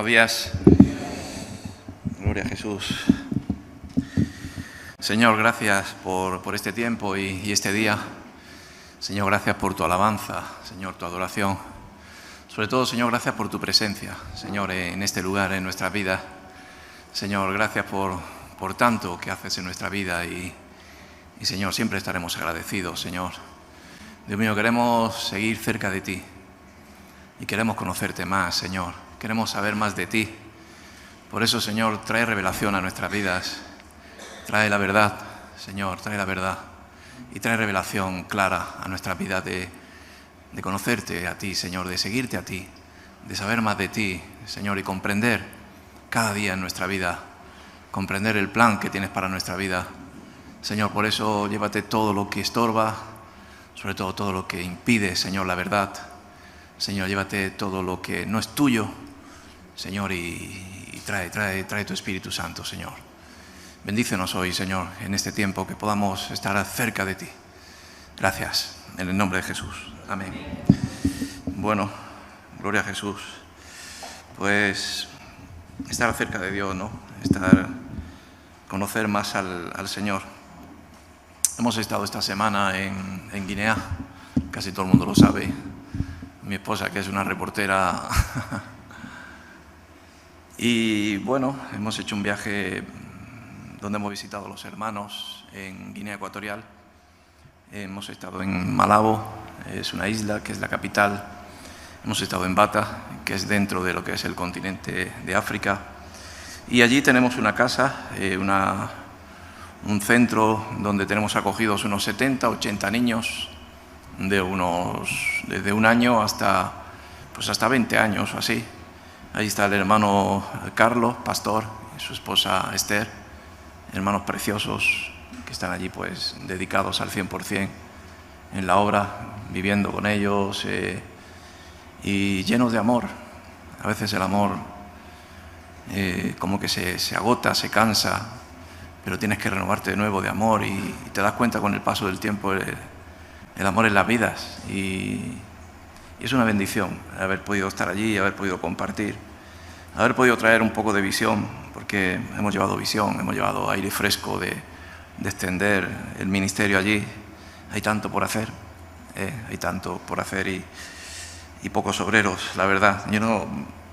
días. Gloria a Jesús. Señor, gracias por este tiempo y este día. Señor, gracias por tu alabanza, Señor, tu adoración. Sobre todo, Señor, gracias por tu presencia, Señor, en este lugar, en nuestras vidas. Señor, gracias por tanto que haces en nuestra vida y Señor, siempre estaremos agradecidos, Señor. Dios mío, queremos seguir cerca de ti y queremos conocerte más, Señor. Queremos saber más de ti. Por eso, Señor, trae revelación a nuestras vidas. Trae la verdad, Señor, trae la verdad. Y trae revelación clara a nuestras vidas de conocerte a ti, Señor, de seguirte a ti, de saber más de ti, Señor, y comprender cada día en nuestra vida, comprender el plan que tienes para nuestra vida. Señor, por eso llévate todo lo que estorba, sobre todo lo que impide, Señor, la verdad. Señor, llévate todo lo que no es tuyo, Señor, y trae tu Espíritu Santo, Señor. Bendícenos hoy, Señor, en este tiempo, que podamos estar cerca de ti. Gracias, en el nombre de Jesús. Amén. Bueno, gloria a Jesús. Pues estar cerca de Dios, ¿no? Conocer más al Señor. Hemos estado esta semana en Guinea, casi todo el mundo lo sabe. Mi esposa, que es una reportera. Y bueno, hemos hecho un viaje donde hemos visitado a los hermanos en Guinea Ecuatorial. Hemos estado en Malabo, es una isla que es la capital. Hemos estado en Bata, que es dentro de lo que es el continente de África. Y allí tenemos una casa, un centro donde tenemos acogidos unos 70, 80 niños desde un año hasta 20 años o así. Ahí está el hermano Carlos, pastor, y su esposa Esther, hermanos preciosos que están allí pues dedicados al 100% en la obra, viviendo con ellos y llenos de amor. A veces el amor como que se agota, se cansa, pero tienes que renovarte de nuevo de amor y te das cuenta con el paso del tiempo el amor en las vidas y es una bendición haber podido estar allí, haber podido compartir, haber podido traer un poco de visión, porque hemos llevado visión, hemos llevado aire fresco de extender el ministerio allí. Hay tanto por hacer, y pocos obreros, la verdad. Yo no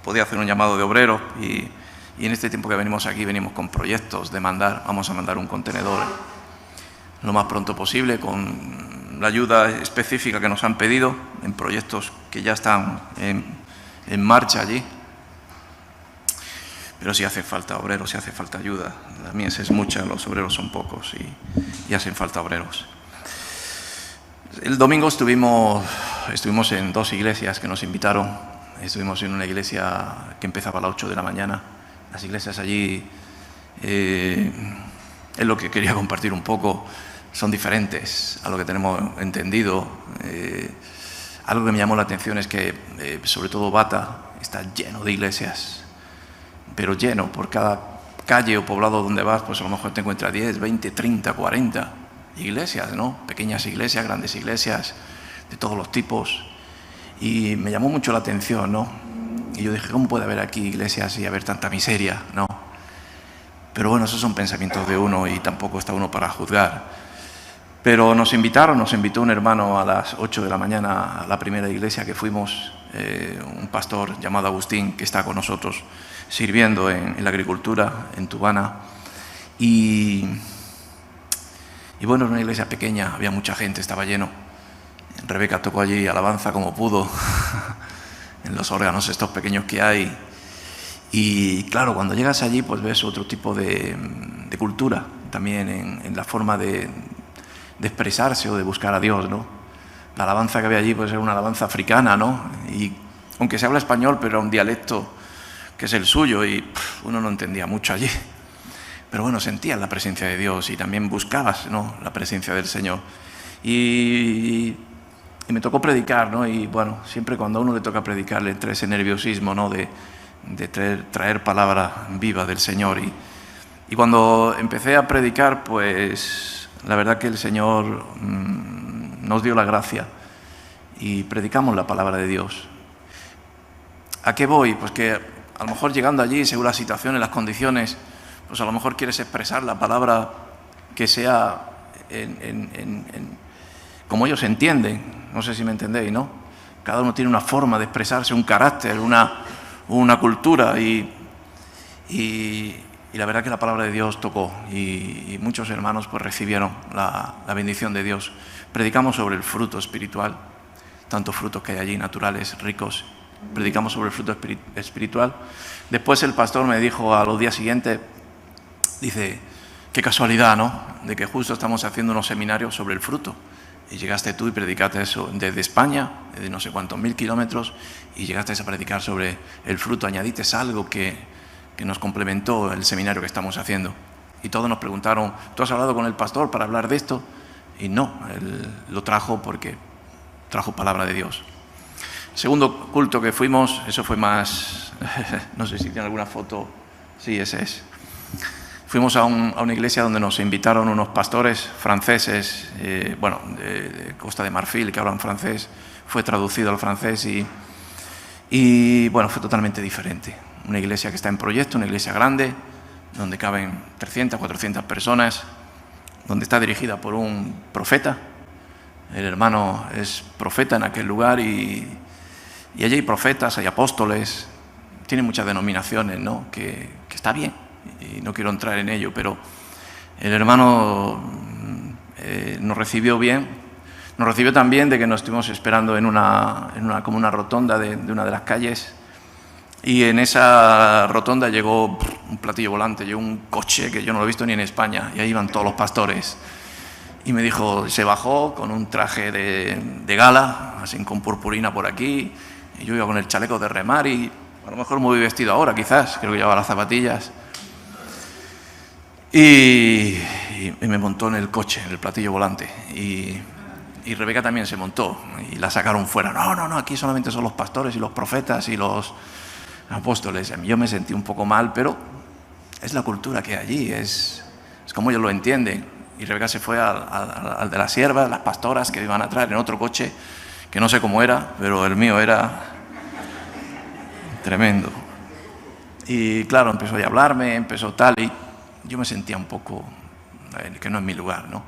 podía hacer un llamado de obreros y en este tiempo que venimos aquí, venimos con proyectos de vamos a mandar un contenedor lo más pronto posible con la ayuda específica que nos han pedido en proyectos que ya están en marcha allí. Pero si hace falta obreros, si hace falta ayuda. La mies es mucha, los obreros son pocos y hacen falta obreros. El domingo estuvimos en 2 iglesias que nos invitaron. Estuvimos en una iglesia que empezaba a las 8 de la mañana. Las iglesias allí, es lo que quería compartir un poco, son diferentes a lo que tenemos entendido. Algo que me llamó la atención es que, sobre todo Bata, está lleno de iglesias, pero lleno. Por cada calle o poblado donde vas, pues a lo mejor te encuentras 10, 20, 30, 40 iglesias, ¿no? Pequeñas iglesias, grandes iglesias, de todos los tipos. Y me llamó mucho la atención, ¿no? Y yo dije, ¿cómo puede haber aquí iglesias y haber tanta miseria? ¿No? Pero bueno, esos son pensamientos de uno y tampoco está uno para juzgar. Pero nos invitó un hermano a las 8 de la mañana a la primera iglesia que fuimos, un pastor llamado Agustín, que está con nosotros sirviendo en la agricultura en Tubana. Y bueno, era una iglesia pequeña, había mucha gente, estaba lleno. Rebeca tocó allí alabanza como pudo, en los órganos estos pequeños que hay. Y claro, cuando llegas allí pues ves otro tipo de cultura también en la forma de expresarse o de buscar a Dios, ¿no? La alabanza que había allí pues era una alabanza africana, ¿no? Y aunque se habla español, pero era un dialecto que es el suyo y uno no entendía mucho allí. Pero bueno, sentías la presencia de Dios y también buscabas, ¿no?, la presencia del Señor. Y me tocó predicar, ¿no? Y bueno, siempre cuando a uno le toca predicar le entra ese nerviosismo, ¿no?, de traer palabra viva del Señor. Y cuando empecé a predicar, pues la verdad que el Señor nos dio la gracia y predicamos la palabra de Dios. ¿A qué voy? Pues que a lo mejor llegando allí, según las situaciones, las condiciones, pues a lo mejor quieres expresar la palabra que sea como ellos entienden. No sé si me entendéis, ¿no? Cada uno tiene una forma de expresarse, un carácter, una cultura y la verdad que la palabra de Dios tocó y muchos hermanos pues recibieron la bendición de Dios. Predicamos sobre el fruto espiritual, tantos frutos que hay allí, naturales, ricos. Predicamos sobre el fruto espiritual. Después el pastor me dijo a los días siguientes, dice, qué casualidad, ¿no? De que justo estamos haciendo unos seminarios sobre el fruto. Y llegaste tú y predicaste eso desde España, desde no sé cuántos 1000 kilómetros, y llegaste a predicar sobre el fruto. Añadiste algo que nos complementó el seminario que estamos haciendo. Y todos nos preguntaron, ¿tú has hablado con el pastor para hablar de esto? Y no, él lo trajo porque trajo palabra de Dios. Segundo culto que fuimos, eso fue más, no sé si tiene alguna foto, sí, ese es. Fuimos a una iglesia donde nos invitaron unos pastores franceses, de Costa de Marfil, que hablan francés, fue traducido al francés y bueno, fue totalmente diferente. Una iglesia que está en proyecto, una iglesia grande, donde caben 300, 400 personas, donde está dirigida por un profeta. El hermano es profeta en aquel lugar y allí hay profetas, hay apóstoles, tiene muchas denominaciones, ¿no? Que está bien, y no quiero entrar en ello, pero el hermano nos recibió bien. Nos recibió también de que nos estuvimos esperando como una rotonda de una de las calles, y en esa rotonda llegó un platillo volante, llegó un coche que yo no lo he visto ni en España, y ahí iban todos los pastores. Y me dijo, se bajó con un traje de gala, así con purpurina por aquí, y yo iba con el chaleco de remar y a lo mejor me voy vestido ahora, quizás, creo que llevaba las zapatillas. Y me montó en el coche, en el platillo volante. Y Rebeca también se montó y la sacaron fuera. No, aquí solamente son los pastores y los profetas y los apóstoles. Yo me sentí un poco mal, pero es la cultura que hay allí, es como ellos lo entienden. Y Rebeca se fue al de las siervas, las pastoras que iban a traer en otro coche, que no sé cómo era, pero el mío era tremendo. Y claro, empezó a hablarme, empezó tal, y yo me sentía un poco que no es mi lugar, ¿no?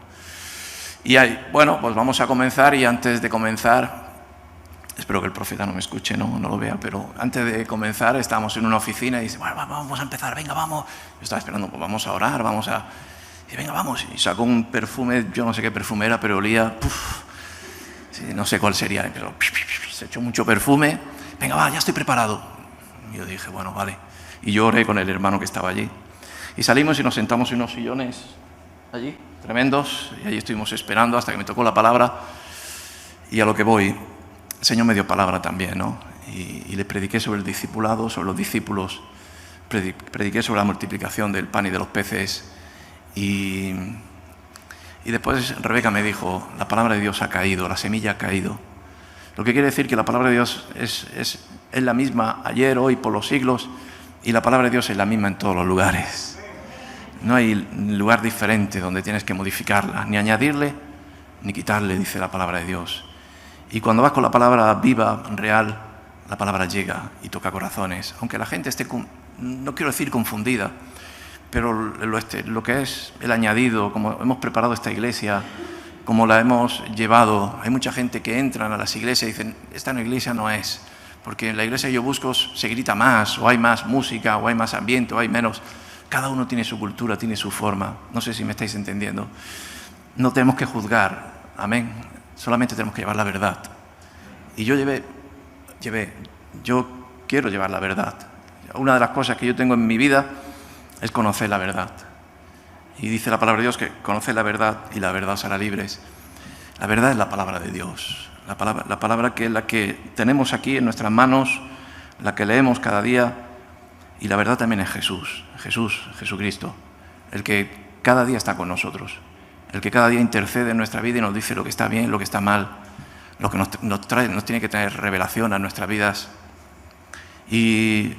Y bueno, pues vamos a comenzar, y antes de comenzar, espero que el profeta no me escuche, no lo vea, pero antes de comenzar estábamos en una oficina y dice, bueno, vamos a empezar, venga, vamos. Yo estaba esperando, pues vamos a orar, y venga, vamos. Y sacó un perfume, yo no sé qué perfume era, pero olía, sí, no sé cuál sería, pero se echó mucho perfume. Venga, va, ya estoy preparado. Y yo dije, bueno, vale. Y yo oré con el hermano que estaba allí. Y salimos y nos sentamos en unos sillones allí, tremendos, y allí estuvimos esperando hasta que me tocó la palabra. Y a lo que voy, el Señor me dio palabra también, ¿no? Y le prediqué sobre el discipulado, sobre los discípulos, prediqué sobre la multiplicación del pan y de los peces. Y después Rebeca me dijo, la palabra de Dios ha caído, la semilla ha caído. Lo que quiere decir que la palabra de Dios es la misma ayer, hoy, por los siglos, y la palabra de Dios es la misma en todos los lugares. No hay lugar diferente donde tienes que modificarla, ni añadirle, ni quitarle, dice la palabra de Dios. Y cuando vas con la palabra viva, real, la palabra llega y toca corazones. Aunque la gente esté, no quiero decir confundida, pero lo que es el añadido, como hemos preparado esta iglesia, como la hemos llevado, hay mucha gente que entran a las iglesias y dicen, esta iglesia no es, porque en la iglesia que yo busco se grita más, o hay más música, o hay más ambiente, o hay menos. Cada uno tiene su cultura, tiene su forma. No sé si me estáis entendiendo. No tenemos que juzgar, amén. Solamente tenemos que llevar la verdad. Y yo yo quiero llevar la verdad. Una de las cosas que yo tengo en mi vida es conocer la verdad. Y dice la palabra de Dios que conoce la verdad y la verdad os hará libres. La verdad es la palabra de Dios. La palabra que es la que tenemos aquí en nuestras manos, la que leemos cada día. Y la verdad también es Jesucristo, el que cada día está con nosotros, el que cada día intercede en nuestra vida y nos dice lo que está bien, lo que está mal, lo que nos tiene que traer revelación a nuestras vidas. Y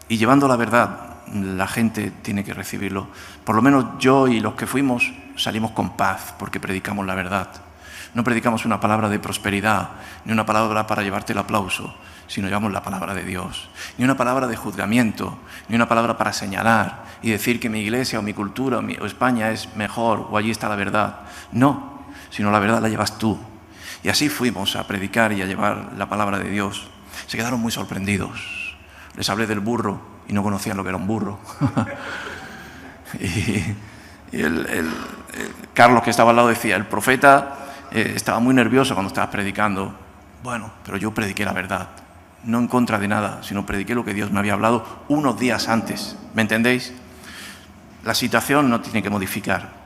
llevando la verdad, la gente tiene que recibirlo. Por lo menos yo y los que fuimos salimos con paz porque predicamos la verdad. No predicamos una palabra de prosperidad, ni una palabra para llevarte el aplauso, sino llevamos la palabra de Dios. Ni una palabra de juzgamiento, ni una palabra para señalar y decir que mi iglesia o mi cultura o España es mejor o allí está la verdad. No, sino la verdad la llevas tú. Y así fuimos a predicar y a llevar la palabra de Dios. Se quedaron muy sorprendidos. Les hablé del burro y no conocían lo que era un burro. y el Carlos, que estaba al lado, decía, el profeta estaba muy nervioso cuando estabas predicando. Bueno, pero yo prediqué la verdad. No en contra de nada, sino prediqué lo que Dios me había hablado unos días antes. ¿Me entendéis? La situación no tiene que modificar.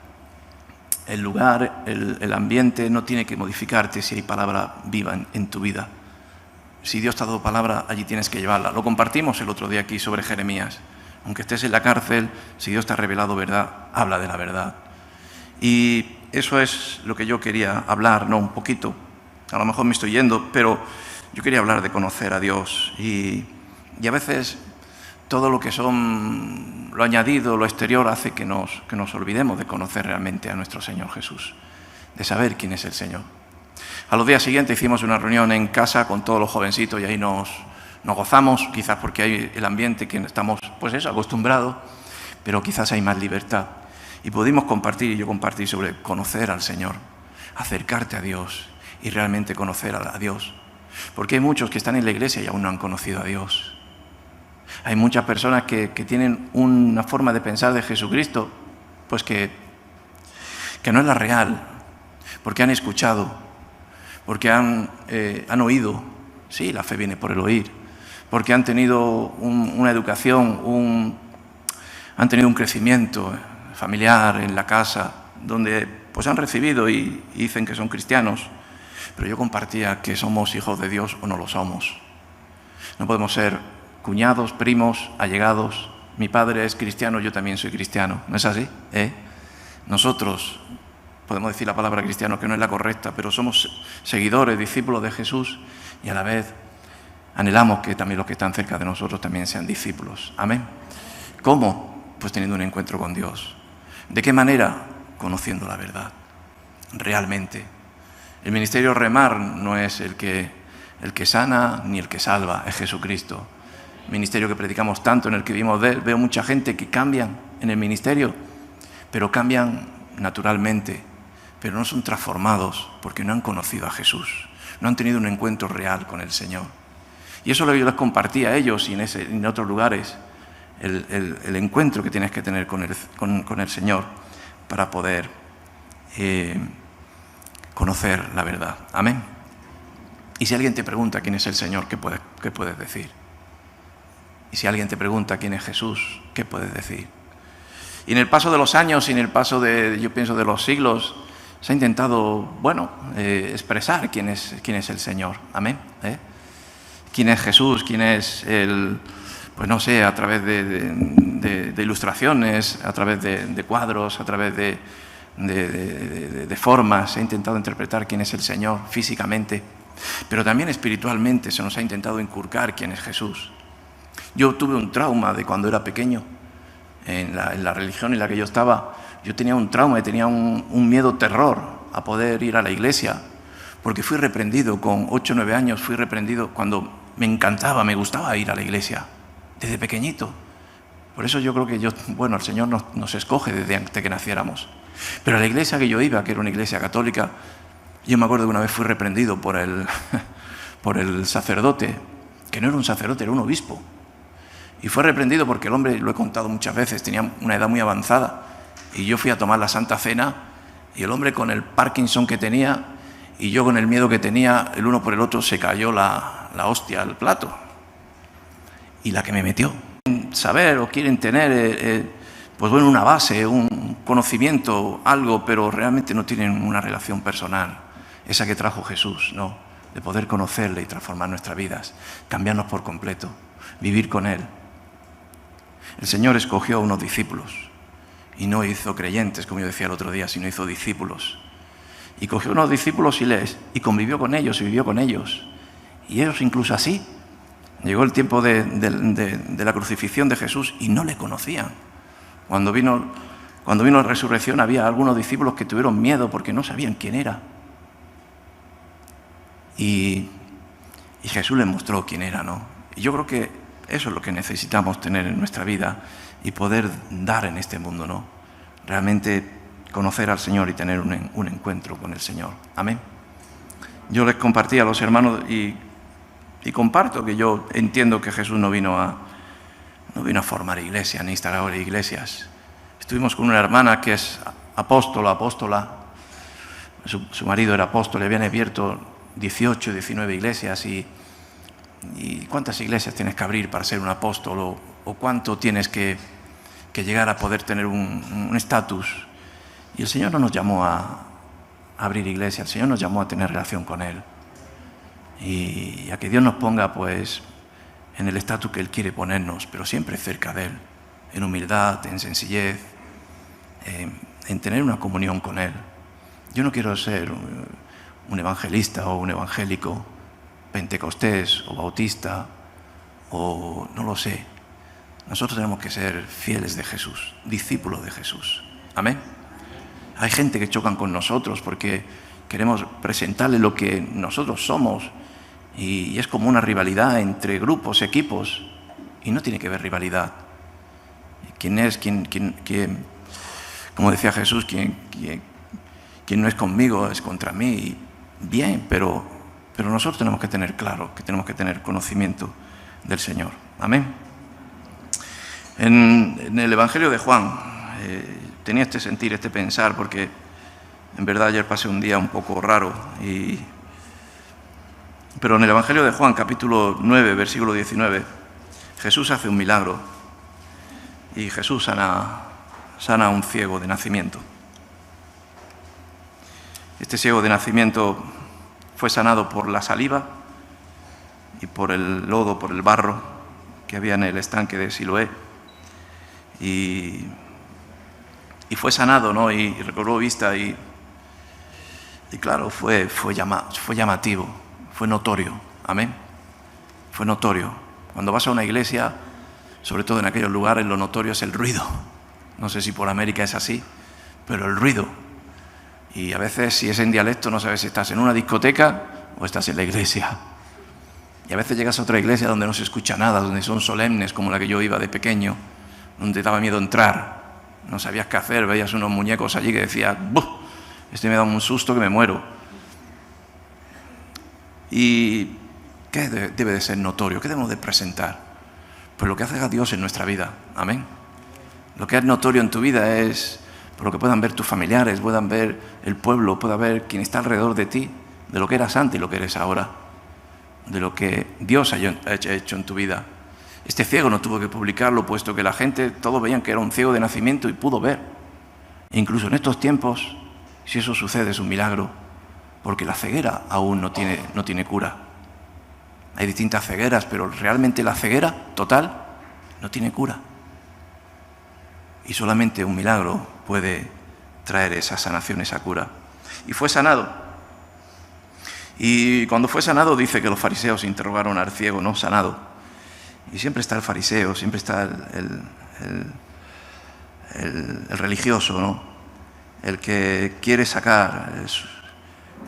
El lugar, el ambiente no tiene que modificarte si hay palabra viva en tu vida. Si Dios te ha dado palabra, allí tienes que llevarla. Lo compartimos el otro día aquí sobre Jeremías. Aunque estés en la cárcel, si Dios te ha revelado verdad, habla de la verdad. Y eso es lo que yo quería hablar, ¿no? Un poquito. A lo mejor me estoy yendo, pero yo quería hablar de conocer a Dios. Y a veces todo lo que son lo añadido, lo exterior, hace que nos olvidemos de conocer realmente a nuestro Señor Jesús, de saber quién es el Señor. A los días siguientes hicimos una reunión en casa con todos los jovencitos y ahí nos gozamos, quizás porque hay el ambiente que estamos, pues eso, acostumbrados, pero quizás hay más libertad. Y pudimos compartir, y yo compartí sobre conocer al Señor, acercarte a Dios y realmente conocer a Dios. Porque hay muchos que están en la iglesia y aún no han conocido a Dios. Hay muchas personas que tienen una forma de pensar de Jesucristo, pues que no es la real, porque han escuchado, porque han oído. Sí, la fe viene por el oír, porque han tenido una educación, han tenido un crecimiento familiar en la casa, donde pues han recibido y dicen que son cristianos, pero yo compartía que somos hijos de Dios o no lo somos. No podemos ser cuñados, primos, allegados. Mi padre es cristiano, yo también soy cristiano. ¿No es así? Nosotros podemos decir la palabra cristiano, que no es la correcta, pero somos seguidores, discípulos de Jesús y a la vez anhelamos que también los que están cerca de nosotros también sean discípulos. Amén. ¿Cómo? Pues teniendo un encuentro con Dios. ¿De qué manera? Conociendo la verdad, realmente. El ministerio Remar no es el que sana ni el que salva, es Jesucristo. Ministerio que predicamos tanto, en el que vimos de él. Veo mucha gente que cambian en el ministerio, pero cambian naturalmente, pero no son transformados porque no han conocido a Jesús, no han tenido un encuentro real con el Señor. Y eso es lo que yo les compartí a ellos y en otros lugares, el encuentro que tienes que tener con el Señor para poder conocer la verdad. Amén. Y si alguien te pregunta quién es el Señor, ¿qué puedes decir? Y si alguien te pregunta quién es Jesús, ¿qué puedes decir? Y en el paso de los años y en el paso yo pienso, de los siglos, se ha intentado, expresar quién es el Señor. Amén. ¿Quién es Jesús? ¿Quién es pues no sé, a través de ilustraciones, a través de cuadros, a través de formas? Se ha intentado interpretar quién es el Señor físicamente, pero también espiritualmente se nos ha intentado inculcar quién es Jesús. Yo tuve un trauma de cuando era pequeño, en la religión en la que yo estaba. Yo tenía un trauma y tenía un miedo, terror a poder ir a la iglesia, porque fui reprendido con 8 o 9 años, fui reprendido cuando me encantaba, me gustaba ir a la iglesia, desde pequeñito. Por eso yo creo que el Señor nos escoge desde antes que naciéramos. Pero a la iglesia que yo iba, que era una iglesia católica, yo me acuerdo que una vez fui reprendido por el sacerdote, que no era un sacerdote, era un obispo. Y fue reprendido porque el hombre, lo he contado muchas veces, tenía una edad muy avanzada. Y yo fui a tomar la Santa Cena y el hombre, con el Parkinson que tenía y yo con el miedo que tenía, el uno por el otro, se cayó la hostia al plato. Y la que me metió. Saber o quieren tener, una base, un conocimiento, algo, pero realmente no tienen una relación personal. Esa que trajo Jesús, ¿no? De poder conocerle y transformar nuestras vidas, cambiarnos por completo, vivir con Él. El Señor escogió a unos discípulos y no hizo creyentes, como yo decía el otro día, sino hizo discípulos. Y cogió unos discípulos y convivió con ellos y vivió con ellos. Y ellos incluso así. Llegó el tiempo de la crucifixión de Jesús y no le conocían. Cuando vino la resurrección había algunos discípulos que tuvieron miedo porque no sabían quién era. Y Jesús les mostró quién era, ¿no? Y yo creo que eso es lo que necesitamos tener en nuestra vida y poder dar en este mundo, ¿no? Realmente conocer al Señor y tener un encuentro con el Señor. Amén. Yo les compartí a los hermanos y comparto que yo entiendo que Jesús no vino a formar iglesias ni instalar iglesias. Estuvimos con una hermana que es apóstola. Su marido era apóstol, le habían abierto 18, 19 iglesias y ¿cuántas iglesias tienes que abrir para ser un apóstol? ¿O cuánto tienes que llegar a poder tener un estatus? Y el Señor no nos llamó a abrir iglesia, el Señor nos llamó a tener relación con Él. Y a que Dios nos ponga pues en el estatus que Él quiere ponernos, pero siempre cerca de Él, en humildad, en sencillez, en tener una comunión con Él. Yo no quiero ser un evangelista o un evangélico, pentecostés o bautista, o no lo sé. Nosotros tenemos que ser fieles de Jesús, discípulos de Jesús. Amén. Hay gente que chocan con nosotros porque queremos presentarle lo que nosotros somos y es como una rivalidad entre grupos, equipos, y no tiene que ver rivalidad. Como decía Jesús, quien no es conmigo es contra mí. Bien, pero nosotros tenemos que tener claro, que tenemos que tener conocimiento del Señor. Amén. En el Evangelio de Juan tenía este sentir, este pensar, porque en verdad ayer pasé un día un poco raro. Pero en el Evangelio de Juan, capítulo 9, versículo 19, Jesús hace un milagro y Jesús sana a un ciego de nacimiento. Este ciego de nacimiento fue sanado por la saliva y por el lodo, por el barro que había en el estanque de Siloé. Y fue sanado, ¿no? Y recobró vista y claro, fue llamativo, fue notorio. Amén. Fue notorio. Cuando vas a una iglesia, sobre todo en aquellos lugares, lo notorio es el ruido. No sé si por América es así, pero el ruido. Y a veces, si es en dialecto, no sabes si estás en una discoteca o estás en la iglesia. Y a veces llegas a otra iglesia donde no se escucha nada, donde son solemnes, como la que yo iba de pequeño, donde daba miedo entrar. No sabías qué hacer, veías unos muñecos allí que decías, ¡buh! Este me da un susto que me muero. ¿Y qué debe de ser notorio? ¿Qué debemos de presentar? Pues lo que hace a Dios en nuestra vida. Amén. Lo que es notorio en tu vida es por lo que puedan ver tus familiares, puedan ver el pueblo, pueda ver quien está alrededor de ti, de lo que eras antes y lo que eres ahora, de lo que Dios ha hecho en tu vida. Este ciego no tuvo que publicarlo, puesto que la gente, todos veían que era un ciego de nacimiento y pudo ver. E incluso en estos tiempos, si eso sucede, es un milagro, porque la ceguera aún no tiene cura. Hay distintas cegueras, pero realmente la ceguera total no tiene cura. Y solamente un milagro puede traer esa sanación, esa cura. Y fue sanado. Y cuando fue sanado, dice que los fariseos interrogaron al ciego, ¿no? Sanado. Y siempre está el fariseo, siempre está el religioso, ¿no? El que quiere sacar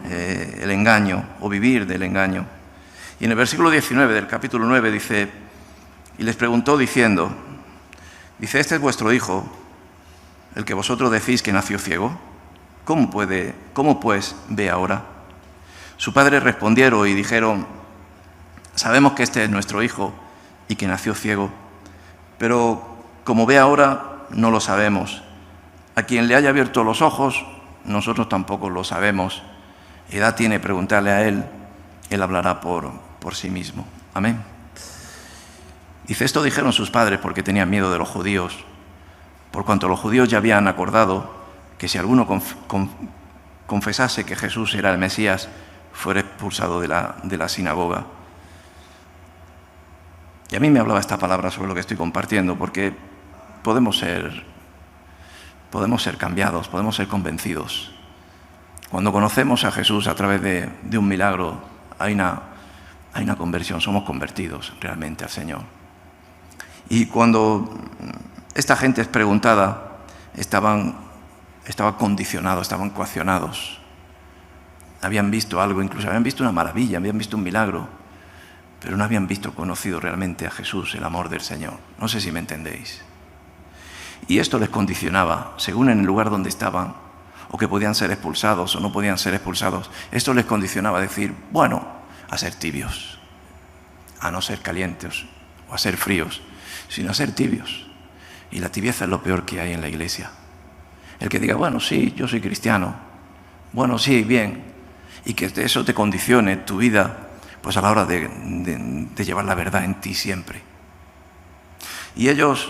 el engaño o vivir del engaño. Y en el versículo 19 del capítulo 9 dice, y les preguntó diciendo, dice, ¿este es vuestro hijo, el que vosotros decís que nació ciego? ¿Cómo pues ve ahora? Su padre respondieron y dijeron, sabemos que este es nuestro hijo y que nació ciego, pero como ve ahora, no lo sabemos. A quien le haya abierto los ojos, nosotros tampoco lo sabemos. Edad tiene preguntarle a él hablará por sí mismo. Amén. Dice, esto dijeron sus padres porque tenían miedo de los judíos, por cuanto los judíos ya habían acordado que si alguno confesase que Jesús era el Mesías, fuera expulsado de la sinagoga. Y a mí me hablaba esta palabra sobre lo que estoy compartiendo, porque podemos ser cambiados, podemos ser convencidos. Cuando conocemos a Jesús a través de un milagro, hay una conversión, somos convertidos realmente al Señor. Y cuando esta gente es preguntada, estaban condicionados, estaban coaccionados. habían visto algo, incluso habían visto una maravilla, habían visto un milagro, pero no habían conocido realmente a Jesús, el amor del Señor. No sé si me entendéis. Y esto les condicionaba, según en el lugar donde estaban, o que podían ser expulsados o no podían ser expulsados. Esto les condicionaba a decir, bueno, a ser tibios, a no ser calientes o a ser fríos, sino a ser tibios. Y la tibieza es lo peor que hay en la iglesia. El que diga, bueno, sí, yo soy cristiano, bueno, sí, bien, y que eso te condicione tu vida, pues a la hora de llevar la verdad en ti siempre. Y ellos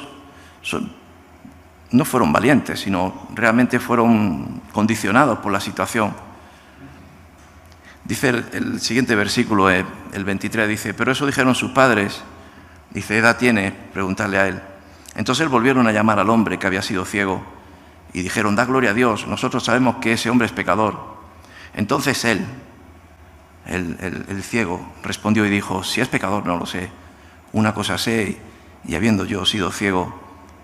no fueron valientes, sino realmente fueron condicionados por la situación. Dice el siguiente versículo, el 23, dice, pero eso dijeron sus padres. Dice, ¿qué edad tiene? Preguntarle a él. Entonces volvieron a llamar al hombre que había sido ciego y dijeron, da gloria a Dios, nosotros sabemos que ese hombre es pecador. Entonces él, el ciego, respondió y dijo, si es pecador no lo sé, una cosa sé, y habiendo yo sido ciego,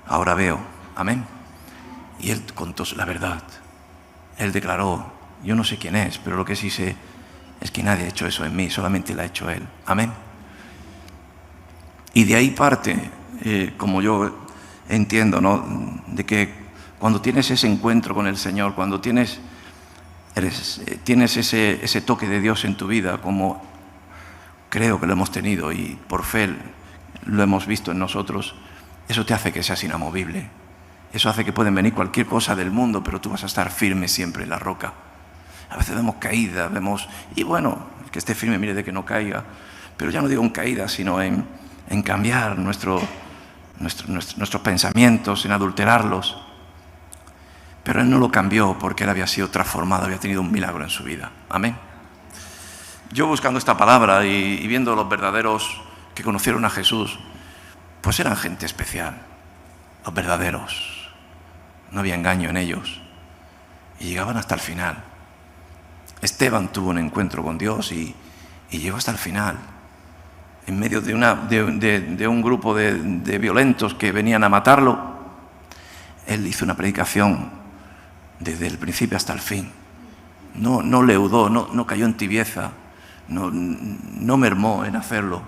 ahora veo. Amén. Y él contó la verdad. Él declaró, yo no sé quién es, pero lo que sí sé es que nadie ha hecho eso en mí, solamente lo ha hecho él. Amén. Y de ahí parte, como yo entiendo, ¿no?, de que cuando tienes ese encuentro con el Señor, cuando tienes ese toque de Dios en tu vida, como creo que lo hemos tenido y por fe lo hemos visto en nosotros, eso te hace que seas inamovible. Eso hace que pueden venir cualquier cosa del mundo, pero tú vas a estar firme siempre en la roca. A veces vemos caídas, y bueno, que esté firme, mire de que no caiga. Pero ya no digo en caída, sino en cambiar nuestros pensamientos, en adulterarlos. Pero él no lo cambió porque él había sido transformado, había tenido un milagro en su vida. Amén. Yo buscando esta palabra y viendo los verdaderos que conocieron a Jesús, pues eran gente especial, los verdaderos. No había engaño en ellos. Y llegaban hasta el final. Esteban tuvo un encuentro con Dios y llegó hasta el final. En medio de un grupo de violentos que venían a matarlo, él hizo una predicación desde el principio hasta el fin. No leudó, no cayó en tibieza, no mermó en hacerlo.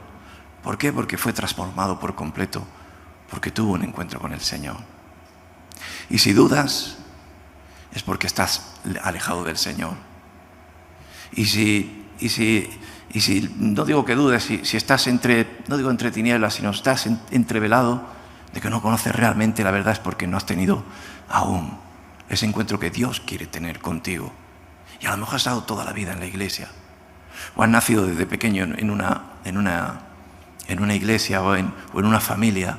¿Por qué? Porque fue transformado por completo, porque tuvo un encuentro con el Señor. Y si dudas, es porque estás alejado del Señor. Y si no digo que dudes, si estás no digo entre tinieblas, sino estás entrevelado de que no conoces realmente la verdad, es porque no has tenido aún ese encuentro que Dios quiere tener contigo. Y a lo mejor has estado toda la vida en la iglesia, o has nacido desde pequeño en una iglesia o en una familia,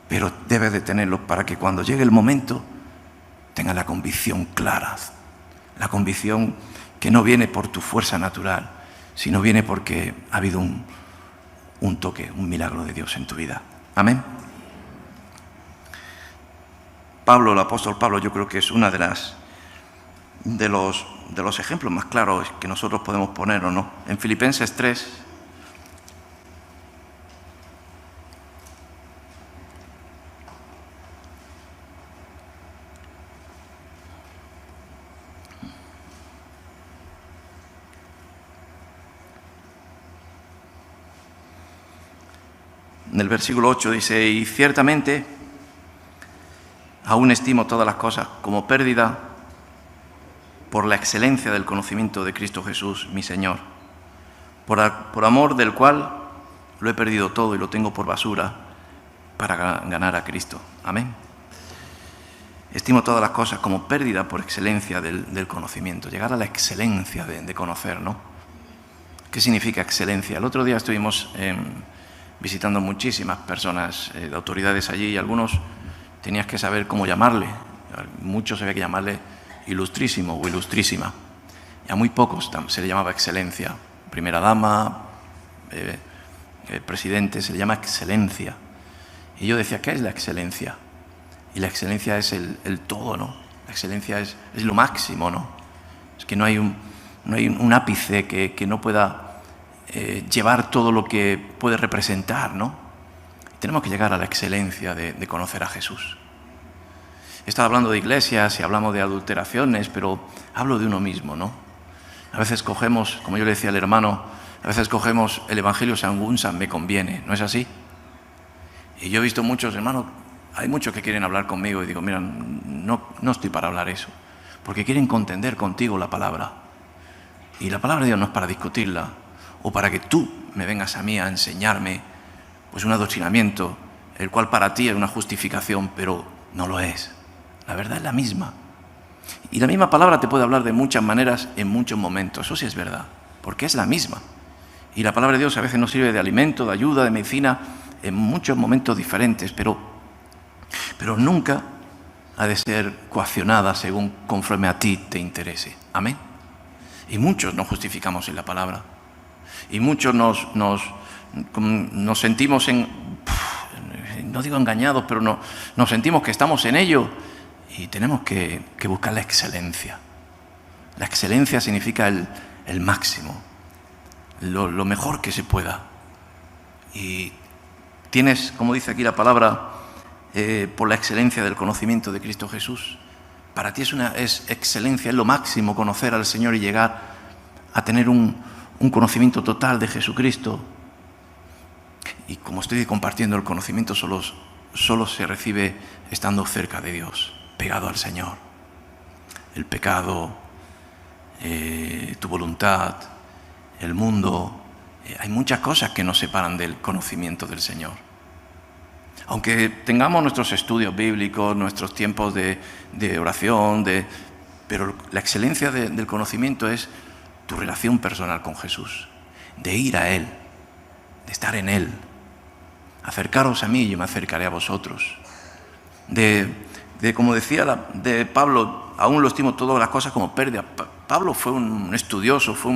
pero debes de tenerlo para que cuando llegue el momento tengas la convicción clara, la convicción que no viene por tu fuerza natural, sino viene porque ha habido un toque, un milagro de Dios en tu vida. Amén. Pablo, el apóstol Pablo, yo creo que es una de los ejemplos más claros que nosotros podemos poner, ¿o no? En Filipenses 3, en el versículo 8 dice, y ciertamente aún estimo todas las cosas como pérdida por la excelencia del conocimiento de Cristo Jesús, mi Señor, por amor del cual lo he perdido todo y lo tengo por basura para ganar a Cristo. Amén. Estimo todas las cosas como pérdida por excelencia del conocimiento, llegar a la excelencia de conocer, ¿no? ¿Qué significa excelencia? El otro día estuvimos visitando muchísimas personas de autoridades allí y algunos tenías que saber cómo llamarle. Muchos había que llamarle ilustrísimo o ilustrísima. Y a muy pocos se le llamaba excelencia. Primera dama, presidente, se le llama excelencia. Y yo decía, ¿qué es la excelencia? Y la excelencia es el todo, ¿no? La excelencia es lo máximo, ¿no? Es que no hay un ápice que no pueda llevar todo lo que puede representar, ¿no? Tenemos que llegar a la excelencia de conocer a Jesús. He estado hablando de iglesias y hablamos de adulteraciones, pero hablo de uno mismo, ¿no? A veces cogemos, como yo le decía al hermano, a veces cogemos el Evangelio según me conviene, ¿no es así? Y yo he visto muchos hermanos, hay muchos que quieren hablar conmigo y digo, mira, no estoy para hablar eso, porque quieren contender contigo la palabra. Y la palabra de Dios no es para discutirla o para que tú me vengas a mí a enseñarme pues un adoctrinamiento, el cual para ti es una justificación, pero no lo es. La verdad es la misma. Y la misma palabra te puede hablar de muchas maneras en muchos momentos. Eso sí es verdad, porque es la misma. Y la palabra de Dios a veces nos sirve de alimento, de ayuda, de medicina, en muchos momentos diferentes, pero nunca ha de ser coaccionada según conforme a ti te interese. Amén. Y muchos nos justificamos en la palabra. Y muchos nos sentimos no digo engañados, pero nos sentimos que estamos en ello. Y tenemos que buscar la excelencia. La excelencia significa el máximo, lo mejor que se pueda. Y tienes, como dice aquí la palabra, por la excelencia del conocimiento de Cristo Jesús. Para ti es excelencia, es lo máximo conocer al Señor y llegar a tener un conocimiento total de Jesucristo. Y como estoy compartiendo, el conocimiento solo se recibe estando cerca de Dios, pegado al Señor. El pecado, tu voluntad, el mundo, hay muchas cosas que nos separan del conocimiento del Señor. Aunque tengamos nuestros estudios bíblicos, nuestros tiempos de oración, pero la excelencia del conocimiento es tu relación personal con Jesús, de ir a Él, de estar en Él. Acercaros a mí y yo me acercaré a vosotros. Como decía de Pablo, aún lo estimo todas las cosas como pérdida. Pablo fue un estudioso, fue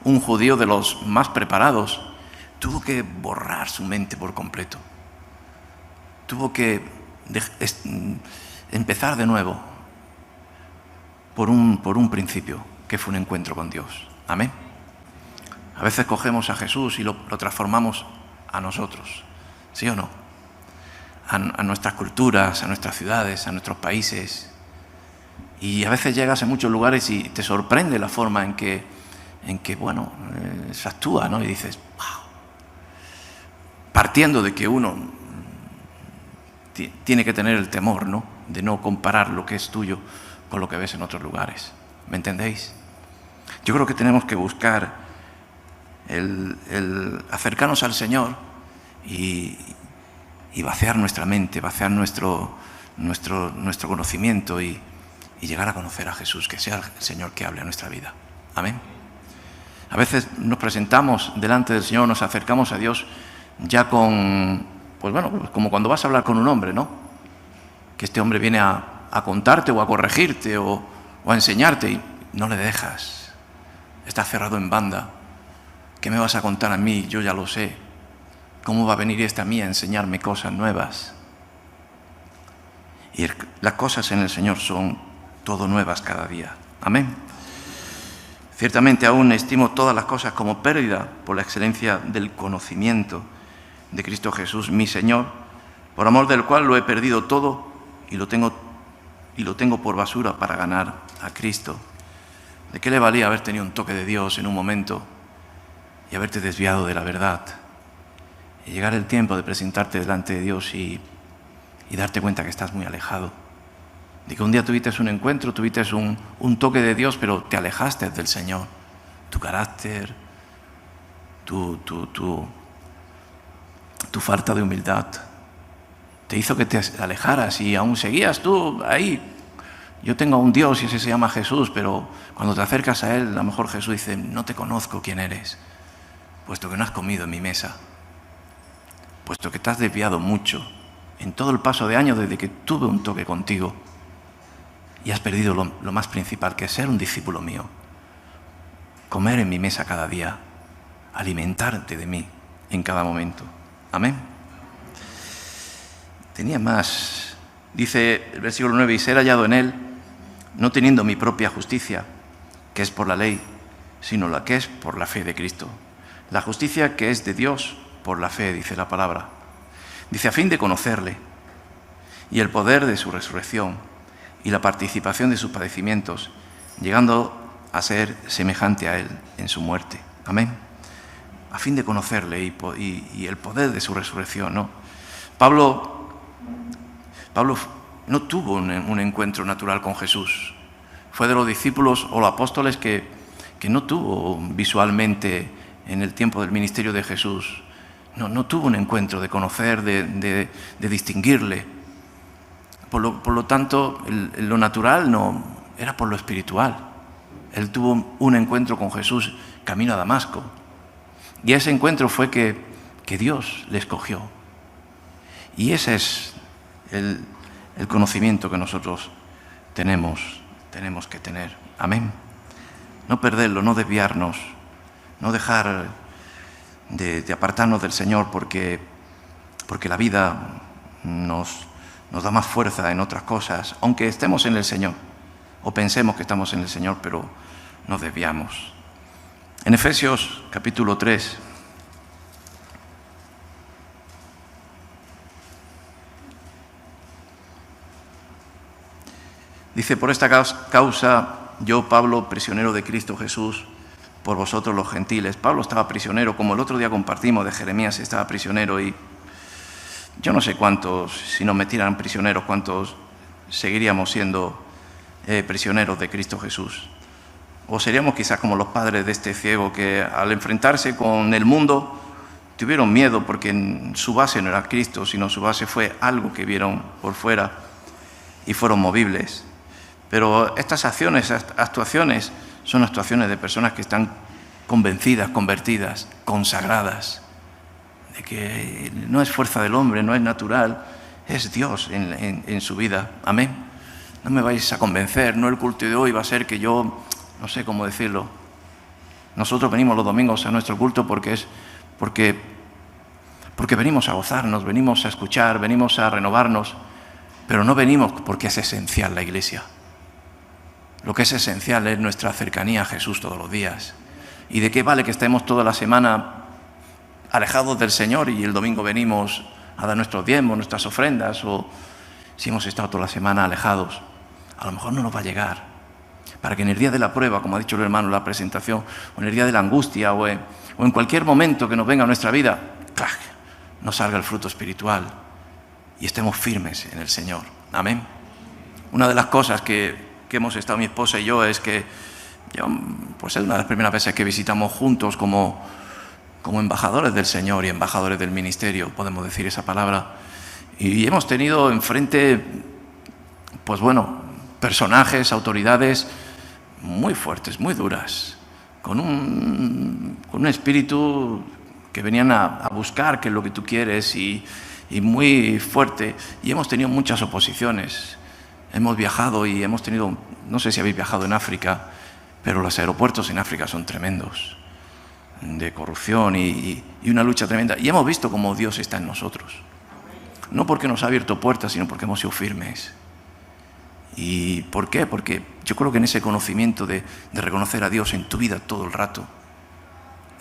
un judío de los más preparados. Tuvo que borrar su mente por completo. Tuvo que empezar de nuevo por un principio, que fue un encuentro con Dios. Amén. A veces cogemos a Jesús y lo transformamos a nosotros, ¿sí o no? A nuestras culturas, a nuestras ciudades, a nuestros países. Y a veces llegas a muchos lugares y te sorprende la forma en que se actúa, ¿no? Y dices, wow. Partiendo de que uno tiene que tener el temor, ¿no?, de no comparar lo que es tuyo con lo que ves en otros lugares. ¿Me entendéis? Yo creo que tenemos que buscar el acercarnos al Señor y vaciar nuestra mente, vaciar nuestro conocimiento y llegar a conocer a Jesús, que sea el Señor que hable a nuestra vida. Amén. A veces nos presentamos delante del Señor, nos acercamos a Dios ya como cuando vas a hablar con un hombre, ¿no? Que este hombre viene a contarte o a corregirte o a enseñarte y no le dejas. Está cerrado en banda. ¿Qué me vas a contar a mí? Yo ya lo sé. ¿Cómo va a venir a mí a enseñarme cosas nuevas? Y las cosas en el Señor son todo nuevas cada día. Amén. Ciertamente aún estimo todas las cosas como pérdida por la excelencia del conocimiento de Cristo Jesús, mi Señor, por amor del cual lo he perdido todo y lo tengo por basura para ganar a Cristo. ¿De qué le valía haber tenido un toque de Dios en un momento y haberte desviado de la verdad? Y llegar el tiempo de presentarte delante de Dios y darte cuenta que estás muy alejado. De que un día tuviste un encuentro, tuviste un toque de Dios, pero te alejaste del Señor. Tu carácter, tu falta de humildad te hizo que te alejaras y aún seguías tú ahí. Yo tengo a un Dios y ese se llama Jesús, pero cuando te acercas a Él, a lo mejor Jesús dice, no te conozco quién eres, puesto que no has comido en mi mesa, puesto que te has desviado mucho en todo el paso de años desde que tuve un toque contigo y has perdido lo más principal, que es ser un discípulo mío, comer en mi mesa cada día, alimentarte de mí en cada momento. Amén. Tenía más. Dice el versículo 9, y ser hallado en Él, no teniendo mi propia justicia, que es por la ley, sino la que es por la fe de Cristo. La justicia que es de Dios por la fe, dice la palabra. Dice, a fin de conocerle y el poder de su resurrección y la participación de sus padecimientos, llegando a ser semejante a Él en su muerte. Amén. A fin de conocerle y el poder de su resurrección, ¿no? Pablo no tuvo un encuentro natural con Jesús. Fue de los discípulos o los apóstoles que no tuvo visualmente en el tiempo del ministerio de Jesús. No tuvo un encuentro de conocer, de distinguirle. Por lo tanto, lo natural no era por lo espiritual. Él tuvo un encuentro con Jesús camino a Damasco. Y ese encuentro fue que Dios le escogió. Y ese es el conocimiento que nosotros tenemos que tener. Amén. No perderlo, no desviarnos, no dejar de apartarnos del Señor porque la vida nos da más fuerza en otras cosas, aunque estemos en el Señor o pensemos que estamos en el Señor, pero nos desviamos. En Efesios capítulo 3, dice: por esta causa yo, Pablo, prisionero de Cristo Jesús, por vosotros los gentiles. Pablo estaba prisionero, como el otro día compartimos de Jeremías, estaba prisionero, y yo no sé cuántos, si nos metieran prisioneros, cuántos seguiríamos siendo prisioneros de Cristo Jesús. O seríamos quizás como los padres de este ciego que al enfrentarse con el mundo tuvieron miedo porque su base no era Cristo, sino su base fue algo que vieron por fuera y fueron movibles. Pero estas actuaciones son actuaciones de personas que están convencidas, convertidas, consagradas, de que no es fuerza del hombre, no es natural, es Dios en su vida. Amén. No me vais a convencer, no el culto de hoy va a ser que yo, no sé cómo decirlo. Nosotros venimos los domingos a nuestro culto porque venimos a gozarnos, venimos a escuchar, venimos a renovarnos, pero no venimos porque es esencial la iglesia. Lo que es esencial es nuestra cercanía a Jesús todos los días. ¿Y de qué vale que estemos toda la semana alejados del Señor y el domingo venimos a dar nuestros diezmos, nuestras ofrendas? O si hemos estado toda la semana alejados, a lo mejor no nos va a llegar. Para que en el día de la prueba, como ha dicho el hermano en la presentación, o en el día de la angustia, o en cualquier momento que nos venga a nuestra vida, ¡clac!, nos salga el fruto espiritual y estemos firmes en el Señor. Amén. Una de las cosas que hemos estado mi esposa y yo es que pues es una de las primeras veces que visitamos juntos como embajadores del Señor y embajadores del ministerio, podemos decir esa palabra, y hemos tenido enfrente, pues bueno, personajes, autoridades muy fuertes, muy duras, con un espíritu que venían a buscar qué es lo que tú quieres y muy fuerte, y hemos tenido muchas oposiciones. Hemos viajado y hemos tenido, no sé si habéis viajado en África, pero los aeropuertos en África son tremendos, de corrupción y una lucha tremenda. Y hemos visto cómo Dios está en nosotros. No porque nos ha abierto puertas, sino porque hemos sido firmes. ¿Y por qué? Porque yo creo que en ese conocimiento de reconocer a Dios en tu vida todo el rato,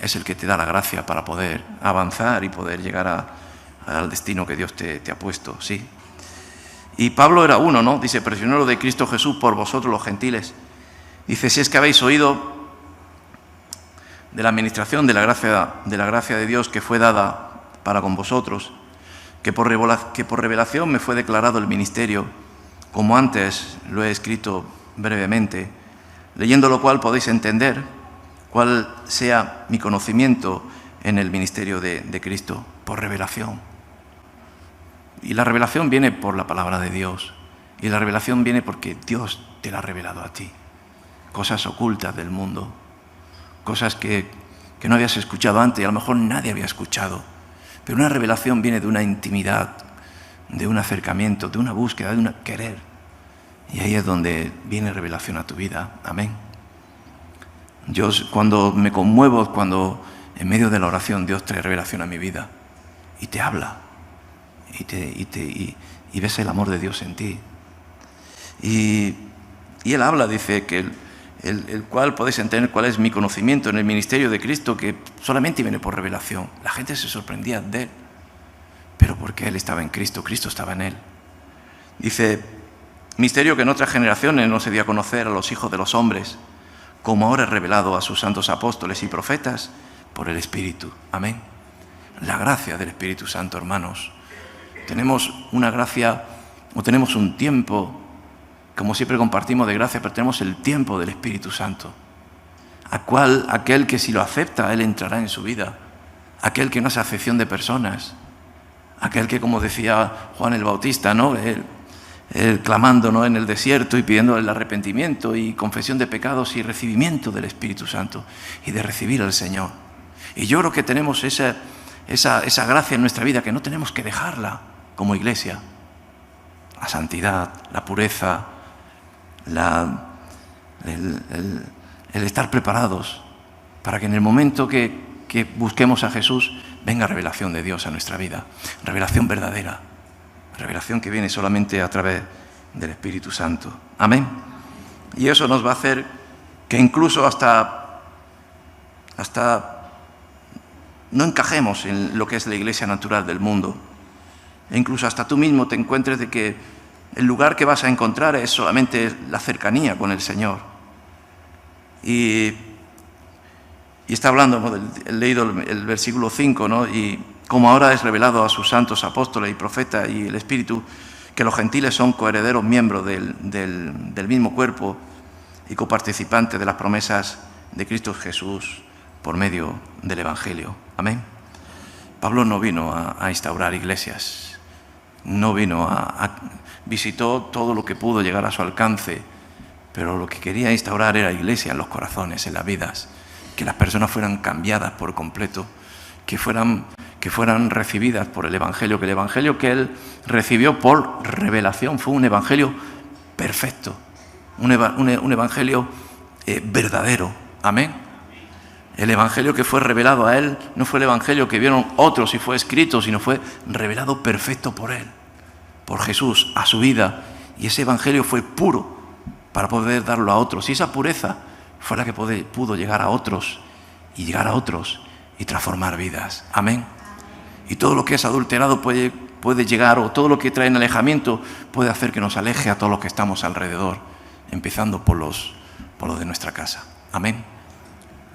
es el que te da la gracia para poder avanzar y poder llegar al destino que Dios te ha puesto, sí. Y Pablo era uno, ¿no? Dice: prisionero de Cristo Jesús por vosotros los gentiles. Dice: si es que habéis oído de la administración de la gracia de Dios que fue dada para con vosotros, que por revelación me fue declarado el ministerio, como antes lo he escrito brevemente, leyendo lo cual podéis entender cuál sea mi conocimiento en el ministerio de Cristo, por revelación. Y la revelación viene por la palabra de Dios. Y la revelación viene porque Dios te la ha revelado a ti. Cosas ocultas del mundo. Cosas que no habías escuchado antes y a lo mejor nadie había escuchado. Pero una revelación viene de una intimidad, de un acercamiento, de una búsqueda, de un querer. Y ahí es donde viene revelación a tu vida. Amén. Yo cuando me conmuevo, cuando en medio de la oración Dios trae revelación a mi vida y te habla. Y ves el amor de Dios en ti. Y Él habla, dice que el cual podéis entender cuál es mi conocimiento en el ministerio de Cristo, que solamente viene por revelación. La gente se sorprendía de Él, pero porque Él estaba en Cristo, Cristo estaba en Él. Dice: misterio que en otras generaciones no se dio a conocer a los hijos de los hombres, como ahora es revelado a sus santos apóstoles y profetas, por el Espíritu. Amén. La gracia del Espíritu Santo, hermanos. Tenemos una gracia, o tenemos un tiempo, como siempre compartimos de gracia, pero tenemos el tiempo del Espíritu Santo. Aquel que si lo acepta, Él entrará en su vida. Aquel que no hace acepción de personas. Aquel que, como decía Juan el Bautista, ¿no? Él clamando, ¿no?, en el desierto y pidiendo el arrepentimiento y confesión de pecados y recibimiento del Espíritu Santo y de recibir al Señor. Y yo creo que tenemos esa gracia en nuestra vida que no tenemos que dejarla como iglesia. La santidad, la pureza, el estar preparados para que en el momento que busquemos a Jesús venga revelación de Dios a nuestra vida, revelación verdadera, revelación que viene solamente a través del Espíritu Santo. Amén. Y eso nos va a hacer que incluso hasta no encajemos en lo que es la iglesia natural del mundo. E incluso hasta tú mismo te encuentres de que el lugar que vas a encontrar es solamente la cercanía con el Señor. Y está hablando, ¿no?, he leído el versículo 5, ¿no?, y como ahora es revelado a sus santos apóstoles y profetas y el Espíritu, que los gentiles son coherederos miembros del mismo cuerpo y coparticipantes de las promesas de Cristo Jesús por medio del Evangelio. Amén. Pablo no vino a instaurar iglesias, no vino visitó todo lo que pudo llegar a su alcance, pero lo que quería instaurar era iglesia en los corazones, en las vidas, que las personas fueran cambiadas por completo, que fueran recibidas por el Evangelio, que el Evangelio que él recibió por revelación fue un Evangelio perfecto, un Evangelio verdadero. Amén. El Evangelio que fue revelado a él no fue el Evangelio que vieron otros y fue escrito, sino fue revelado perfecto por él, por Jesús, a su vida. Y ese Evangelio fue puro para poder darlo a otros. Y esa pureza fue la que pudo llegar a otros y llegar a otros y transformar vidas. Amén. Y todo lo que es adulterado puede llegar, o todo lo que trae en alejamiento puede hacer que nos aleje a todos los que estamos alrededor, empezando por los de nuestra casa. Amén.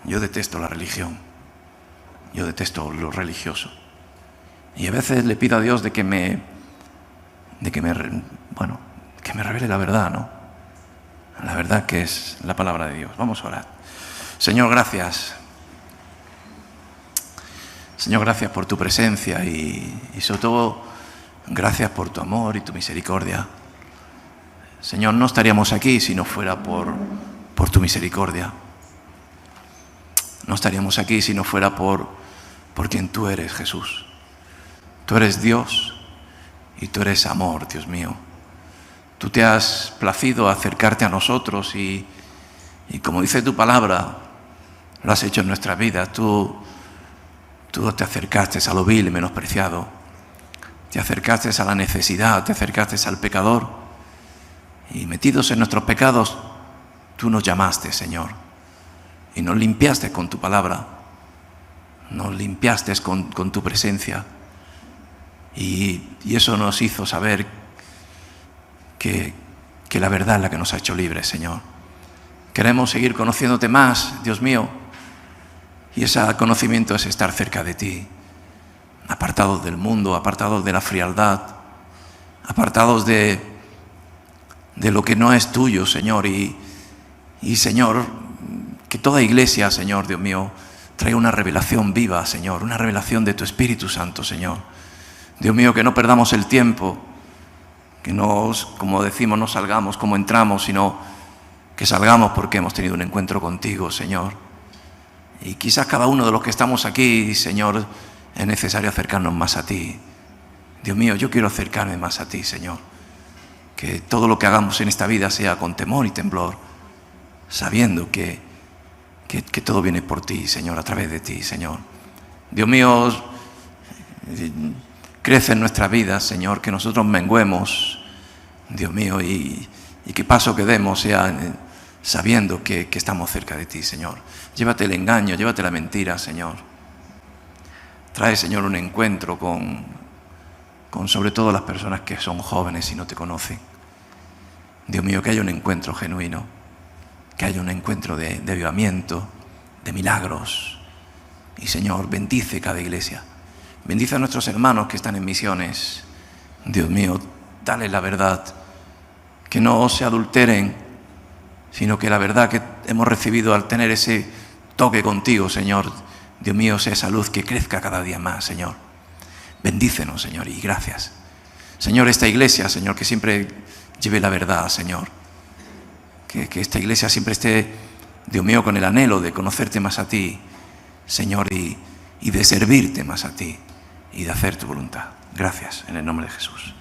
Yo detesto la religión, yo detesto lo religioso. Y a veces le pido a Dios que me revele la verdad, ¿no? La verdad que es la palabra de Dios. Vamos a orar. Señor, gracias. Señor, gracias por tu presencia y sobre todo gracias por tu amor y tu misericordia. Señor, no estaríamos aquí si no fuera por tu misericordia. No estaríamos aquí si no fuera por quien tú eres, Jesús. Tú eres Dios y tú eres amor, Dios mío. Tú te has placido acercarte a nosotros y como dice tu palabra, lo has hecho en nuestra vida. Tú te acercaste a lo vil y menospreciado. Te acercaste a la necesidad, te acercaste al pecador. Y metidos en nuestros pecados, tú nos llamaste, Señor. Y nos limpiaste con tu palabra. Nos limpiaste con tu presencia. Y eso nos hizo saber que la verdad es la que nos ha hecho libres, Señor. Queremos seguir conociéndote más, Dios mío. Y ese conocimiento es estar cerca de ti, apartados del mundo, apartados de la frialdad, apartados de lo que no es tuyo, Señor. Y Señor, que toda iglesia, Señor, Dios mío, traiga una revelación viva, Señor, una revelación de tu Espíritu Santo, Señor. Dios mío, que no perdamos el tiempo, que no, como decimos, no salgamos como entramos, sino que salgamos porque hemos tenido un encuentro contigo, Señor. Y quizás cada uno de los que estamos aquí, Señor, es necesario acercarnos más a ti. Dios mío, yo quiero acercarme más a ti, Señor. Que todo lo que hagamos en esta vida sea con temor y temblor, sabiendo que todo viene por ti, Señor, a través de ti, Señor. Dios mío, crece en nuestra vida, Señor, que nosotros menguemos, Dios mío, y que paso que demos sea sabiendo que estamos cerca de ti, Señor. Llévate el engaño, llévate la mentira, Señor. Trae, Señor, un encuentro con sobre todo las personas que son jóvenes y no te conocen. Dios mío, que haya un encuentro genuino. que haya un encuentro de avivamiento, de milagros. Y Señor, bendice cada iglesia. Bendice a nuestros hermanos que están en misiones. Dios mío, dale la verdad, que no se adulteren, sino que la verdad que hemos recibido al tener ese toque contigo, Señor, Dios mío, sea esa luz que crezca cada día más, Señor. Bendícenos, Señor, y gracias. Señor, esta iglesia, Señor, que siempre lleve la verdad, Señor. Que esta iglesia siempre esté, Dios mío, con el anhelo de conocerte más a ti, Señor, y de servirte más a ti y de hacer tu voluntad. Gracias, en el nombre de Jesús.